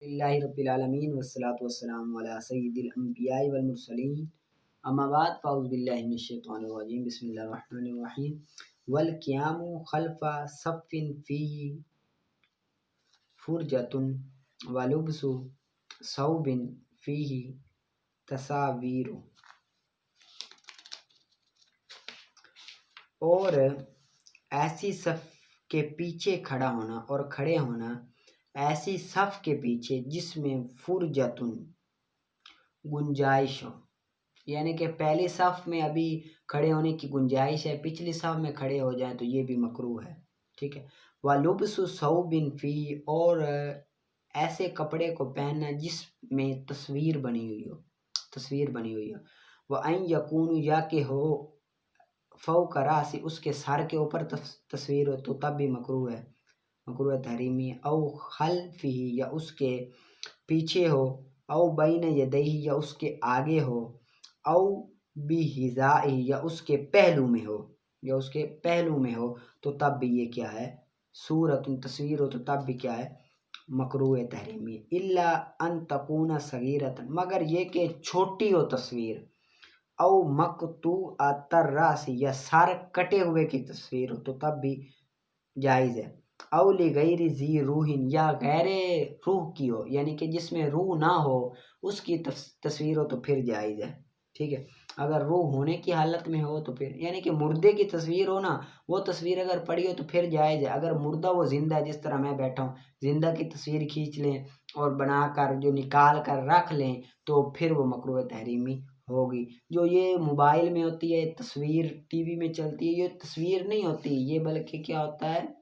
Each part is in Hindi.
अल्हम्दुलिल्लाहि रब्बिल आलमीन वस्सलातु वस्सलामु अला सय्यिदिल अंबियाइ वल मुरसलीन अम्मा बाद फ़अऊज़ु बिल्लाहि मिनश शैतानिर रजीम बिस्मिल्लाहिर रहमानिर रहीम वल क़ियामु खल्फ़ा सफ़्फ़िन फ़ीहि फ़ुरजतुन व लुब्सु सौबिन फ़ीहि तसावीरु। और ऐसी सफ़ के पीछे खड़ा होना और खड़े होना ऐसी सफ़ के पीछे जिसमें फ़ुरजतुन गुंजाइश हो, यानी कि पहली सफ़ में अभी खड़े होने की गुंजाइश है, पिछली सफ़ में खड़े हो जाए तो ये भी मकरूह है। ठीक है। वलुब्सु सौबिन फ़ी, और ऐसे कपड़े को पहनना जिसमें तस्वीर बनी हुई हो। व अन यकूनु, या कि हो फ़ौक़ रासी, उसके सर के ऊपर तस्वीर हो तो तब भी मकरूह है, मकरूह तहरीमी। औ खल्फ़िही, या उसके पीछे हो। औ बैन यदैही, या उसके आगे हो। औ बिहिज़ाई, या उसके पहलू में हो तो तब भी ये क्या है, सूरतुन तस्वीर हो तो तब भी क्या है, मकरूह तहरीमी। इल्ला अन तकूना सगीरतन, मगर ये कि छोटी हो तस्वीर। औ मक़तूअतर रासी, या सर कटे हुए की तस्वीर हो तो तब भी जायज़ है। औ लिगैरि ज़ी रूहिन, या गैरे रूह की हो, यानी कि जिसमें रूह ना हो उसकी तस्वीर हो तो फिर जायज़ है। ठीक है। अगर रूह होने की हालत में हो तो फिर, यानी कि मुर्दे की तस्वीर हो ना, वो तस्वीर अगर पड़ी हो तो फिर जायज़ है। अगर मुर्दा वो जिंदा है, जिस तरह मैं बैठा हूँ, जिंदा की तस्वीर खींच लें और बनाकर जो निकाल कर रख लें तो फिर वो मकरूह तहरीमी होगी। जो ये मोबाइल में होती है तस्वीर, टीवी में चलती है, ये तस्वीर नहीं होती, ये बल्कि क्या होता है,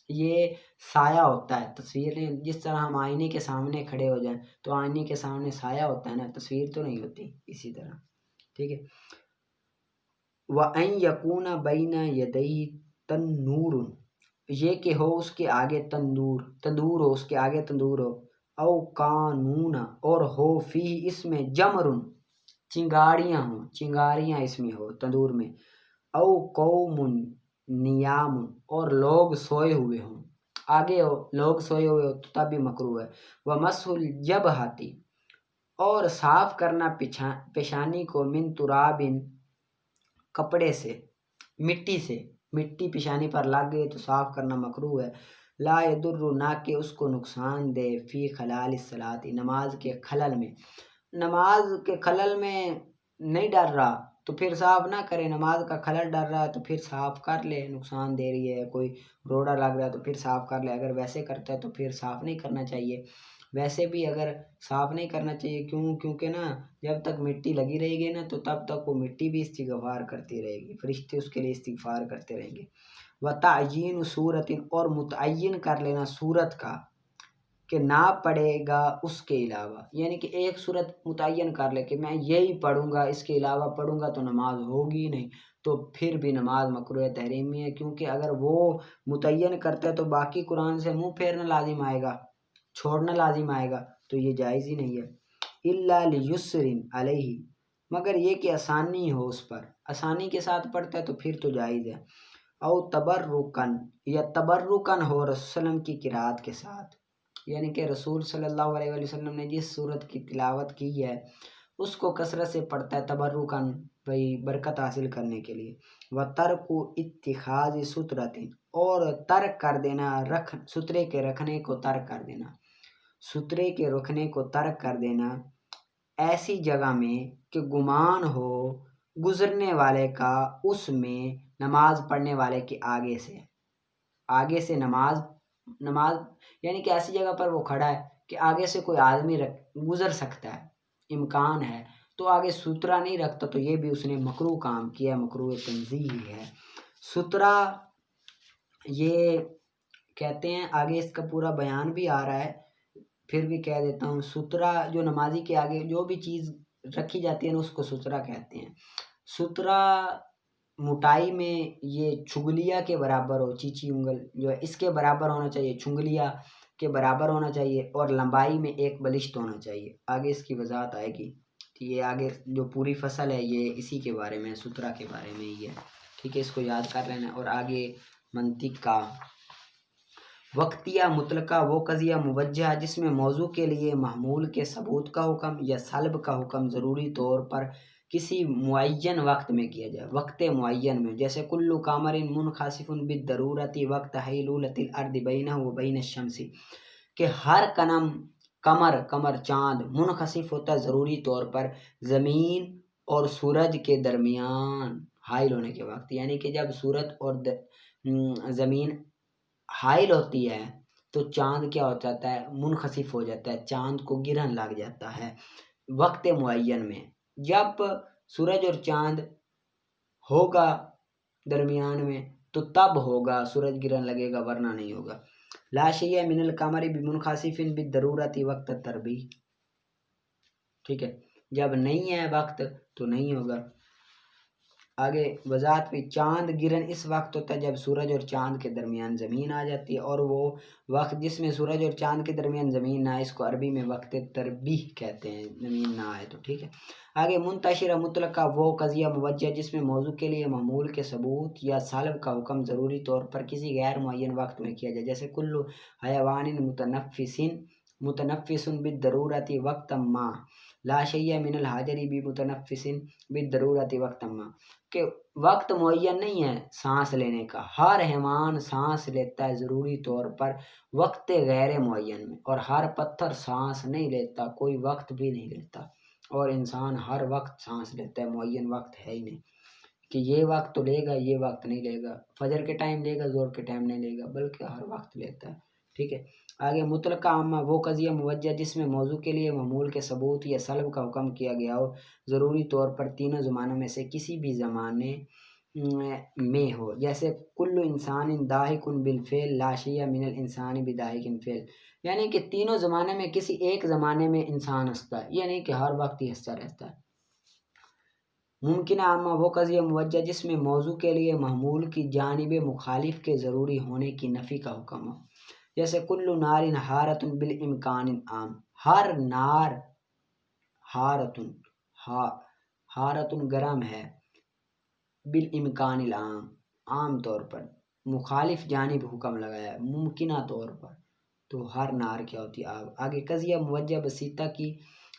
ये साया होता है। तस्वीर नहीं, जिस तरह हम आईने के सामने खड़े हो जाएं तो आईने के सामने साया होता है ना, तस्वीर तो नहीं होती, इसी तरह। ठीक है। व अन यकूना बैना यदैहि तन्नूरुन, ये कि हो उसके आगे तंदूर हो, उसके आगे तंदूर हो। औ कानूना, और हो फी, इसमें जमरुन, चिंगारियां इसमें हो तंदूर में। औ कौमुन नियामुन, और लोग सोए हुए हों, आगे हो लोग सोए हुए हो तो तब भी मकरूह है। व मसहुल जबहती, और साफ करना पेशानी को, मिन तुराबिन, कपड़े से, मिट्टी पेशानी पर लग गई तो साफ करना मकरूह है। ला यदुर्रु, ना कि उसको नुकसान दे, फी खलाल सलाती, नमाज के खलल में नहीं डर रहा तो फिर साफ ना करे। नमाज का खलल डर रहा है तो फिर साफ कर ले, नुकसान दे रही है, कोई रोड़ा लग रहा है तो फिर साफ कर ले। अगर वैसे करता है तो फिर साफ नहीं करना चाहिए। वैसे भी अगर साफ नहीं करना चाहिए, क्योंकि ना जब तक मिट्टी लगी रहेगी ना तो तब तक वो मिट्टी भी इस्तिग़फ़ार करती रहेगी, फरिश्ते उसके लिए इस्तिग़फ़ार करते रहेंगे। व तअयीन सूरतिन, और मुतअय्यन कर लेना सूरत का कि ना पढ़ेगा उसके अलावा, यानी कि एक सूरत मुतअय्यन कर ले कि मैं यही पढ़ूंगा, इसके अलावा पढ़ूंगा तो नमाज होगी नहीं, तो फिर भी नमाज मकरूह तहरीमी है। क्योंकि अगर वो मुतअय्यन करता है तो बाकी कुरान से मुंह फेरना लाजिम आएगा, छोड़ना लाजिम आएगा, तो ये जायज़ ही नहीं है। इल्ला लियुस्रिन अलैहि, मगर ये कि आसानी हो उस पर, आसानी के साथ पढ़ता है तो फिर तो जायज़ है। औ तबर्रुकन, या तबर्रुकन हो रसूल की किरात के साथ, यानी कि रसूल सल्लल्लाहु अलैहि वसल्लम ने जिस सूरत की तिलावत की है उसको कसरत से पढ़ता है, तबर्रुकन, भाई बरकत हासिल करने के लिए। व तर्कु इत्तिखाज़ सुतरतिन, और तर्क कर देना, सुतरे के रखने को तर्क कर देना, ऐसी जगह में कि गुमान हो गुजरने वाले का उसमें, नमाज पढ़ने वाले के आगे से नमाज यानी कि ऐसी जगह पर वो खड़ा है कि आगे से कोई आदमी गुजर सकता है, इम्कान है, तो आगे सुतरा नहीं रखता तो ये भी उसने मकरूह काम किया, मकरूह तंज़ीही है। सुतरा ये कहते हैं, आगे इसका पूरा बयान भी आ रहा है, फिर भी कह देता हूँ। सुतरा जो नमाजी के आगे जो भी चीज़ रखी जाती है ना उसको सुतरा कहते हैं। सुतरा मोटाई में ये छुगलिया के बराबर हो, चीची उंगल जो है इसके बराबर होना चाहिए, छुगलिया के बराबर होना चाहिए, और लंबाई में एक बलिष्ठ होना चाहिए। आगे इसकी वजाहत आएगी। ये आगे जो पूरी फसल है ये इसी के बारे में, सुतरा के बारे में ही है। ठीक है, इसको याद कर लेना। और आगे मंतिक का वक्तिया मुतलका वो कज़िया मुवज्जह जिसमें मौजू के लिए महमूल के सबूत का हुक्म या सल्ब का हुक्म ज़रूरी तौर पर किसी मुअय्यन वक्त में किया जाए, वक्त मुअय्यन में, जैसे कुल्लु कामरिन मुनखासिफुन बिद्दरूरति वक्त हैलुलतिल अर्दि बैनहु व बैन शम्सी, कि हर कमर चाँद मुनखसिफ होता है ज़रूरी तौर पर ज़मीन और सूरज के दरमियान हाइल होने के वक्त, यानी कि जब सूरज और ज़मीन हाइल होती है तो चाँद क्या हो जाता है, मुनखसिफ हो जाता है, चाँद को गिरहन लग जाता है वक्त मुअय्यन में। जब सूरज और चाँद होगा दरमियान में तो तब होगा सूरज गिरहन लगेगा, वरना नहीं होगा। ला शैय मिनल कमरी बिमुनखासिफिन बिद्दरूरति वक्त तरबी, ठीक है, जब नहीं है वक्त तो नहीं होगा। आगे वजाहत पे, चांद गिरन इस वक्त होता है जब सूरज और चांद के दरमियान ज़मीन आ जाती है, और वो वक्त जिसमें सूरज और चांद के दरमियान ज़मीन ना आए इसको अरबी में वक्त तरबीह कहते हैं, ज़मीन ना आए तो, ठीक है। आगे मुंतशिर मुतलका वो कज़िया मुवज्जह जिसमें मौजू के लिए मामूल के सबूत या सालब का हुक्म ज़रूरी तौर पर किसी गैर मुअय्यन वक्त में किया जाए, जैसे कुल्लु हयवानिन मुतनफ़िसिन बिद्दरूरति वक्तम मा ला शैय मिनल हाजरी बि मुतनफ़िसिन बिद्दरूरति वक्तम मा, कि वक्त मुअय्यन नहीं है सांस लेने का, हर हैवान सांस लेता है ज़रूरी तौर पर वक्त गैर मुअय्यन में, और हर पत्थर सांस नहीं लेता, कोई वक्त भी नहीं लेता, और इंसान हर वक्त सांस लेता है, मुअय्यन वक्त है ही नहीं कि ये वक्त तो लेगा ये वक्त नहीं लेगा, फजर के टाइम लेगा जोर के टाइम नहीं लेगा, बल्कि हर वक्त लेता है, ठीक है। आगे मुतलका आमा वो कज़िया मुवज्जह जिसमें मौजू के लिए मामूल के सबूत या सलब का हुक्म किया गया हो ज़रूरी तौर पर तीनों ज़मानों में से किसी भी ज़माने में हो, जैसे कुल्लु इंसान दाहिकुन बिलफेल ला शैय मिनल इंसानी बिदाहिकिन फेल, यानी कि तीनों ज़माने में किसी एक ज़माने में इंसान हंसता है, यानी कि हर वक्त ही हंसता रहता है। मुमकिन आमा वो कज़िया मुवज्जह जिसमें मौजू के लिए महमूल की जानिब मुखालिफ के ज़रूरी होने की नफ़ी का हुक्म हो, जैसे कुल्लु नारिन हारतुन बिल इम्कानिन आम, हर नार हारतुन हारतुन गरम है, बिल इम्कानिल आम तौर पर, मुखालिफ जानिब हुक्म लगाया मुमकिना तौर पर, तो हर नार क्या होती है आग। आगे कज़िया मुवज्जह बसीता की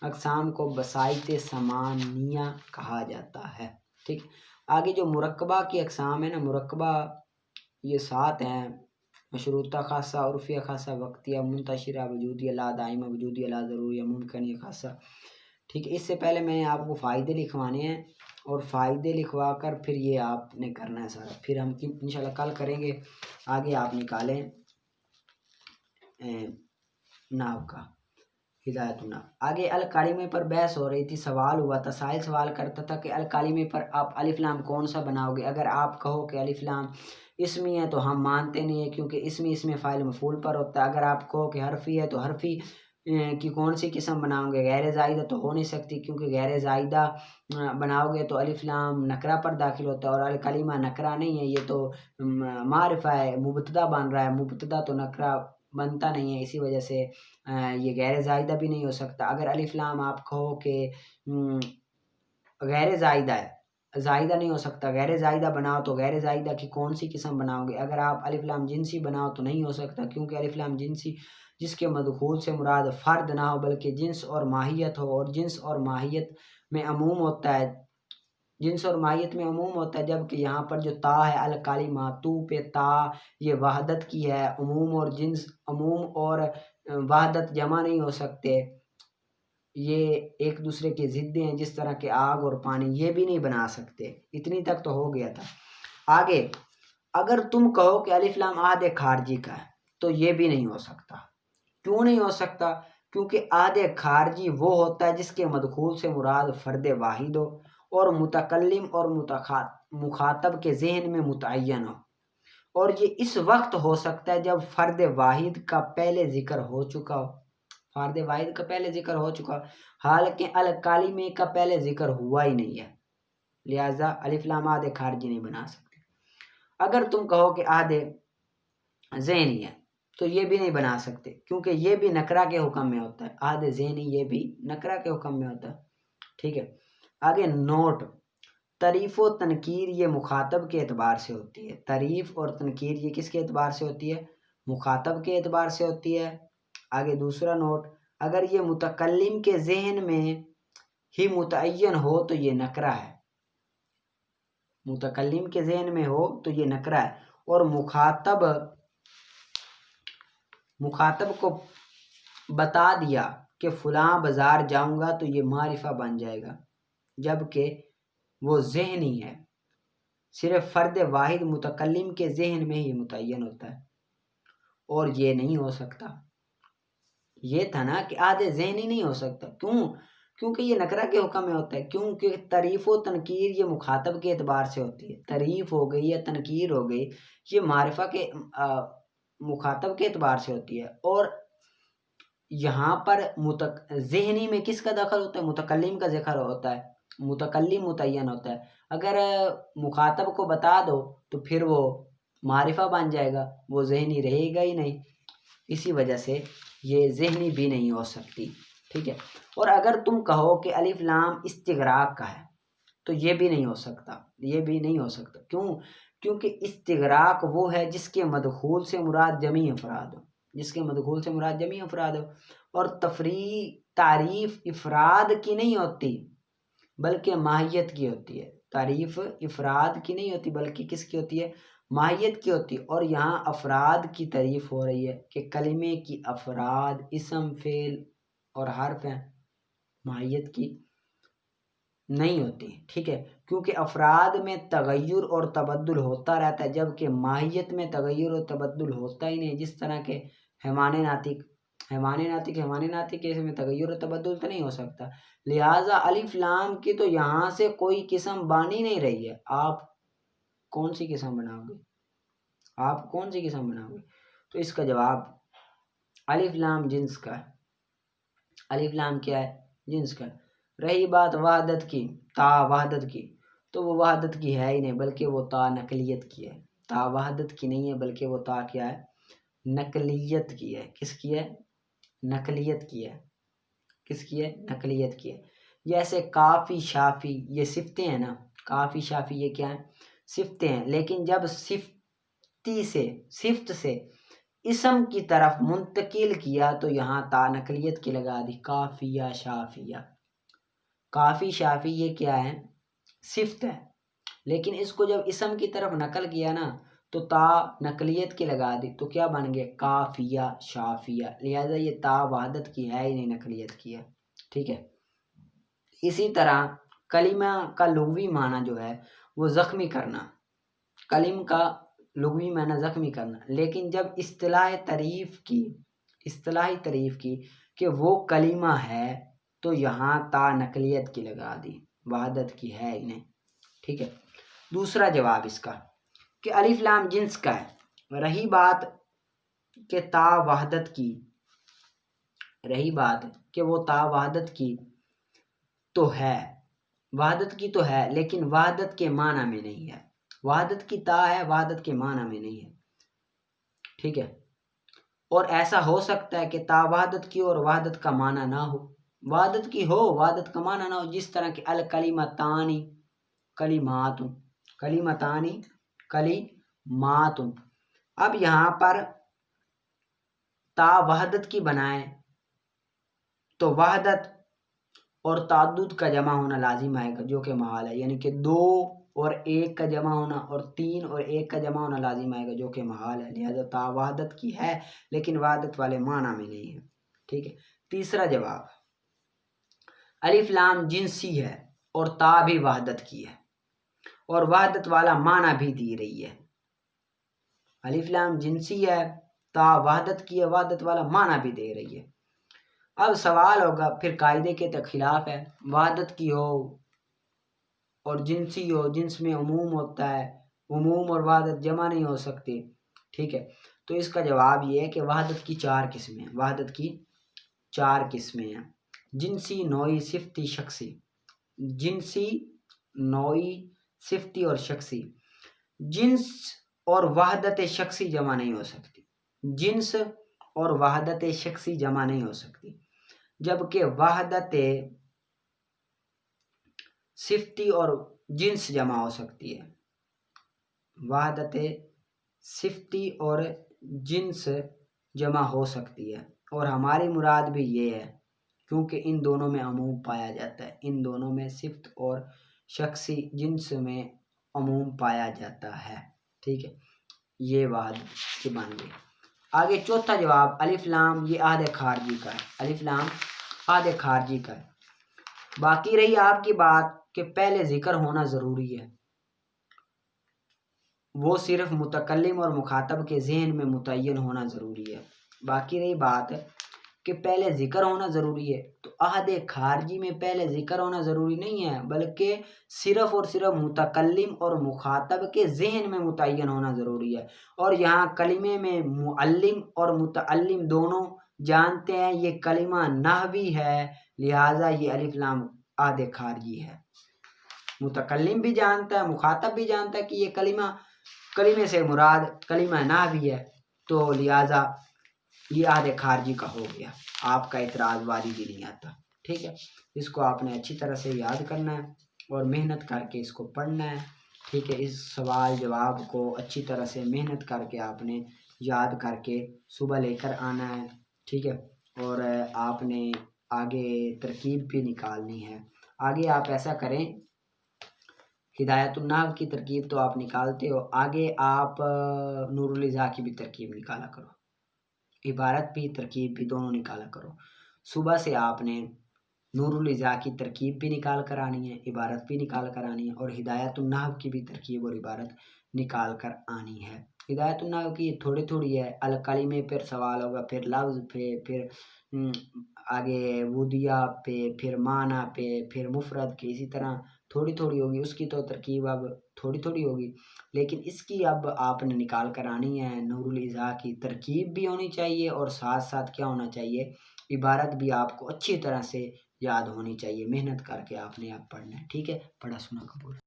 अक़साम को बसाइत समानिया कहा जाता है, ठीक। आगे जो मुरक्कबा की अक़साम है ना, मुरक्कबा ये 7 हैं, मशरूता खासा, उर्फिया खासा, वक्तिया, मुंतशिरा, वजूदिया, ला दाइमा, वजूदिया, ला ज़रूरिया, मुमकिनिया खासा, ठीक है। इससे पहले मैंने आपको फ़ायदे लिखवाने हैं और फ़ायदे लिखवा कर फिर ये आपने करना है सारा, फिर हम इंशाल्लाह कल करेंगे। आगे आप निकालें नाव का हिदायतुन्ना। आगे अल कालिमे पर बहस हो रही थी, सवाल हुआ था, साहिल सवाल करता था कि अल कालिमे पर आप अलिफ लाम कौन सा बनाओगे। अगर आप कहो कि अलिफ लाम इसमी है तो हम मानते नहीं है, क्योंकि इसमें फ़ाइल मफ़ूल पर होता है। अगर आप कहो कि हरफ़ी है तो हरफ़ी की कौन सी किस्म बनाओगे, गैर ज़ाइदा तो हो नहीं सकती, क्योंकि गैर ज़ाइदा बनाओगे तो अलिफ लाम नकरा पर दाखिल होता है, और अल कलिमा नकरा नहीं है, ये तो मारिफ़ा है, मुबतदा बन रहा है, मुबतदा तो नकरा बनता नहीं है, इसी वजह से ये गैर ज़ाइदा भी नहीं हो सकता। अगर अलिफ लाम आप कहो कि गैर ज़ाइदा है, ज़ाइदा नहीं हो सकता, गैर ज़ाइदा बनाओ तो गैर ज़ाइदा की कौन सी किस्म बनाओगे। अगर आप अलिफ लाम जिनसी बनाओ तो नहीं हो सकता, क्योंकि अलिफ लाम जिनसी जिसके मदखूल से मुराद फ़र्द ना हो बल्कि जिन्स और माहियत हो, और जिन्स और माहियत में अमूम होता है, जिन्स और माहियत में अमूम होता है। जबकि यहाँ पर जो ता है अल कालिमा, तू पे ता, ये वहदत की है, अमूम और जिन्स, अमूम और वहदत जमा नहीं हो सकते, ये एक दूसरे के ज़िद्दे हैं, जिस तरह के आग और पानी, ये भी नहीं बना सकते। इतनी तक तो हो गया था। आगे अगर तुम कहो कि अलिफ लाम आदे खारजी का है तो ये भी नहीं हो सकता। क्यों नहीं हो सकता? क्योंकि आदे खारजी वो होता है जिसके मदखूल से मुराद फ़र्द वाहिद हो और मुतकल्लिम और मुखातब के जहन में मुतय्यन हो, और ये इस वक्त हो सकता है जब फ़र्द वाहिद का पहले ज़िक्र हो चुका हो, फ़र्द वाहिद का पहले ज़िक्र हो चुका, हालांकि अल कालिमे का पहले ज़िक्र हुआ ही नहीं है, लिहाजा अलिफ लाम आदे खारजी नहीं बना सकते। अगर तुम कहो कि आदे ज़हनी है तो ये भी नहीं बना सकते, क्योंकि ये भी नकरा के हुक्म में होता है, आदे ज़हनी ये भी नकरा के हुक्म में होता है, ठीक है। आगे नोट, तारीफ़ व तनकीर ये मुखातब के एतबार से होती है, तारीफ़ और तनकीर ये किसके एतबार से होती है, मुखातब के एतबार से होती है। आगे दूसरा नोट, अगर ये मुतकल्लिम के ज़हन में ही मुतअय्यन हो तो ये नकरा है। मुतकल्लिम के ज़हन में हो तो ये नकरा है, और मुखातब को बता दिया कि फ़लाँ बाज़ार जाऊंगा तो ये मारिफा बन जाएगा, जबकि वो ज़हनी है। सिर्फ फ़र्द वाहिद मुतकल्लिम के ज़हन में ही मुतय्यन होता है, और ये नहीं हो सकता। ये था ना कि आधे ज़हनी नहीं हो सकता। क्यों? क्योंकि ये नकरा के हुक्म में होता है। क्योंकि तारीफ़ व तनकीर ये मुखातब के एतबार से होती है। तारीफ़ हो गई या तनकीर हो गई, ये मारिफा के मुखातब के एतबार से होती है। और यहाँ पर ज़हनी में किसका दखल होता है? मुतकल्लिम का ज़िक्र होता है। मुतकल्लिम मुतय्यन होता है। अगर मुखातब को बता दो तो फिर वो मारिफा बन जाएगा, वो ज़हनी रहेगा ही नहीं। इसी वजह से ये ज़हनी भी नहीं हो सकती। ठीक है। और अगर तुम कहो कि अलिफ लाम इस्तिग़राक़ का है तो ये भी नहीं हो सकता। ये भी नहीं हो सकता। क्यों? क्योंकि इस्तिग़राक़ वो है जिसके मदखूल से मुराद जमी अफ़राद हो, जिसके मदखूल से मुराद जमी अफ़राद हो। और तारीफ़ इफ़राद की नहीं होती बल्कि माहियत की होती है। तारीफ़ इफ़राद की नहीं होती बल्कि किसकी होती है? माहियत की होती है। और यहाँ अफ़राद की तारीफ़ हो रही है कि कलिमे की अफ़राद इसम फ़ेल और हर्फ हैं, माहियत की नहीं होती। ठीक है। क्योंकि अफ़राद में तगय्युर और तबद्दुल होता रहता है, जबकि माहियत में तगय्युर और तबद्दुल होता ही नहीं। जिस तरह के हैवान नातिक के इसमें तगय्युर और तबद्दुल तो नहीं हो सकता। लिहाजा अलिफ लाम की तो यहाँ से कोई किस्म बन ही नहीं रही है। आप कौन सी किस्म बनाओगे? आप कौन सी किस्म बनाओगे? तो इसका जवाब अलिफ लाम जिन्स का है। अलिफ लाम क्या है? जिन्स का। रही बात वहदत की, ता वहदत की, तो वो वहदत की है ही नहीं बल्कि वो ता नकलियत की है। ता वहदत की नहीं है बल्कि वो ता क्या है? नकलियत की है। किसकी है? नकलियत की है। किसकी है? नकलियत की है। जैसे काफ़ी शाफ़ी ये सिफ्तें हैं ना, काफ़ी शाफ़ी ये क्या है? सिफ्तें हैं। लेकिन जब सिफ्त से इसम की तरफ मुंतकिल किया तो यहाँ ता नकलियत की लगा दी, काफ़िया शाफ़िया। काफ़ी शाफ़ी ये क्या है? सिफ्त है। लेकिन इसको जब इसम की तरफ नकल किया ना तो ता नकलियत की लगा दी, तो क्या बन गया? काफ़िया शाफ़िया। लिहाजा ये ता वहदत की है ही नहीं, नकलियत की है। ठीक है। इसी तरह कलिमा का लुग़वी माना जो है वो ज़ख्मी करना, कलिम का लुग़वी माना ज़ख्मी करना। लेकिन जब इस्तिलाही तारीफ़ की कि वो कलिमा है तो यहाँ ता नकलियत की लगा दी, वहदत की है ही नहीं। ठीक है। दूसरा जवाब इसका कि अलिफ लाम जिन्स का है। रही बात कि ता वहदत की, रही बात कि वो ता वहदत की तो है, वहदत की तो है, लेकिन वहदत के माना में नहीं है। वहदत की ता है, वहदत के माना में नहीं है। ठीक है। और ऐसा हो सकता है कि ता वहदत की और वहदत का माना ना हो, वहदत की हो, वहदत का माना ना हो। जिस तरह के अल कलिमतानी कलिमातुन, कलिमतानी कलिमातुन। अब यहाँ पर ता वहदत की बनाए तो वहदत और ताद्दुद का जमा होना लाजिम आएगा, जो कि महाल है। यानी कि 2 और 1 का जमा होना और 3 और 1 का जमा होना लाजिम आएगा, जो कि महाल है। लिहाजा ता वहदत की है लेकिन वहदत वाले माना में नहीं है। ठीक है। तीसरा जवाब, अलिफ लाम जिन्सी है और ता भी वहदत की है और वहदत वाला माना भी दी रही है। अलिफ लाम जिन्सी है, ता वहदत की है, वहदत वाला माना भी दे रही है। अब सवाल होगा फिर कायदे के तो खिलाफ है, वहदत की हो और जिन्सी हो, जिन्स में उमूम होता है, उमूम और वहदत जमा नहीं हो सकती। ठीक है। तो इसका जवाब ये है कि वहदत की 4 किस्में हैं, वहदत की 4 किस्में हैं। जिन्सी, नौई, सिफ्ती, शख्सी। जिन्सी, नौई, सिफ्ती और शख्सी। जिन्स और वहदत शख्सी जमा नहीं हो सकती, जिन्स और वहदत शख्सी जमा नहीं हो सकती, जबकि वहदत सिफ्ती और जिन्स जमा हो सकती है। वहदत सिफ्ती और जिन्स जमा हो सकती है, और हमारी मुराद भी ये है क्योंकि इन दोनों में अमूम पाया जाता है, इन दोनों में सिफ्त और शख्सी जिन्स में अमूम पाया जाता है। ठीक है, ये बात की बन गई। आगे चौथा जवाब अलिफ लाम, ये आधे खारजी का है, अलिफ लाम आधे खारजी का है। बाकी रही आपकी बात कि पहले जिक्र होना ज़रूरी है, वो सिर्फ मुतकल्लिम और मुखातब के जहन में मुतय्यन होना ज़रूरी है। बाकी रही बात कि पहले ज़िक्र होना ज़रूरी है, तो अहद खारजी में पहले ज़िक्र होना ज़रूरी नहीं है, बल्कि सिर्फ और सिर्फ मुतकल्लिम और मुखातब के जहन में मुतय्यन होना ज़रूरी है। और यहाँ कलिमे में मुअल्लिम और मुतअल्लिम दोनों जानते हैं ये कलिमा नहवी है, लिहाजा ये अलिफ लाम अहद खारजी है। मुतकल्लिम भी जानता है, मुखातब भी जानता है कि ये कलिमे से मुराद कलिमा नहवी है, तो लिहाजा ये आधे खारजी का हो गया, आपका इतराज़ वारी भी नहीं आता। ठीक है, इसको आपने अच्छी तरह से याद करना है और मेहनत करके इसको पढ़ना है। ठीक है, इस सवाल जवाब को अच्छी तरह से मेहनत करके आपने याद करके सुबह लेकर आना है। ठीक है, और आपने आगे तरकीब भी निकालनी है। आगे आप ऐसा करें, हिदायतुन्नाहव की तरकीब तो आप निकालते हो, आगे आप नूरुल इज़ा की भी तरकीब निकाला करो, इबारत भी तरकीब भी दोनों निकाला करो। सुबह से आपने नूरुल इज़ा की तरकीब भी निकाल कर आनी है, इबारत भी निकाल कर आनी है, और हिदायतुन्नाहव की भी तरकीब और इबारत निकाल कर आनी है। हिदायतुन्नाहव की थोड़ी थोड़ी है, अल कलिमे पर सवाल होगा, फिर लफ्ज़ पे, फिर आगे वुदिया पे, फिर माना पे, फिर मुफरद के, इसी तरह थोड़ी थोड़ी होगी। उसकी तो तरकीब अब थोड़ी थोड़ी होगी, लेकिन इसकी अब आपने निकाल कर आनी है। नूरुल इज़ा की तरकीब भी होनी चाहिए और साथ साथ क्या होना चाहिए, इबारत भी आपको अच्छी तरह से याद होनी चाहिए। मेहनत करके आपने अब पढ़ना है। ठीक है, पढ़ा सुना कबूल।